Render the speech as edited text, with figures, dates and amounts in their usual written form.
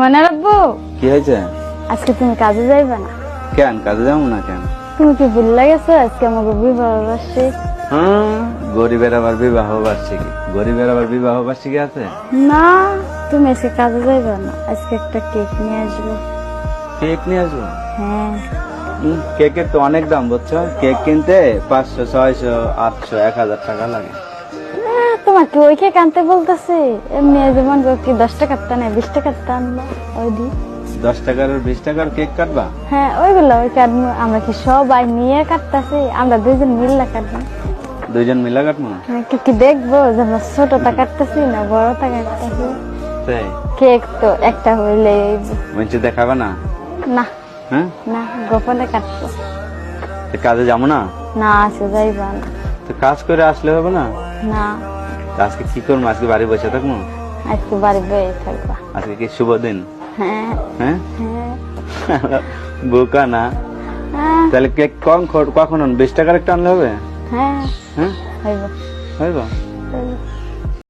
মানে আব্বু কি হয়েছে? আজকে তুমি কাজে যাইবা না? কেন কাজে যাবো না কেন? তুমি কি ভুলে গেছো আজকে আমাকে বিবাহ বার্ষিকী? গরিবের আবার বিবাহ বার্ষিকী? গরিবের আবার বিবাহ বার্ষিকী আছে? না, তুমি আজকে কাজে যাইবা না, আজকে একটা কেক নিয়ে আসবো। কেক নিয়ে আসবো? হ্যাঁ। কেকের তো অনেক দাম বুঝছো, কেক কিনতে 500, 600, 800, 1000 টাকা লাগে। তোমাকে ওই কেক আনতে বলতেছি, এমনি যেমন কি 10 টাকার টা নেই, 20 টাকার টা আনবা। ওই দি 10 টাকার 20 টাকার কেক কাটবা? হ্যাঁ ওইগুলো ওই কাটবো। আমরা কি সবাই নিয়ে কাটতেছি? আমরা দুইজন মিললে কাটবো। দুইজন মিলা কাটবো? কি দেখবো যে আমরা ছোটটা কাটতেছি না বড়টা কাটতেছি? তাই কেক তো একটা হইলে মঞ্চে দেখাবে না? না হ্যাঁ, না, গোপনে কাটবো। তো কাজে যাবো না? না আজকে যাইবা না। তো কাজ করে আসলে হবে না? না তো আজকে কি করবো? আজকে বাড়ি বসে থাকবো? আজকে বাড়ি বয়ে থাকবা। আজকে কি শুভ দিন? হ্যাঁ হ্যাঁ হ্যাঁ বোকা না? হ্যাঁ তাহলে কেক কখন 20 টাকার একটা আনলে হবে? হ্যাঁ হ্যাঁ হইব হইব। হইব।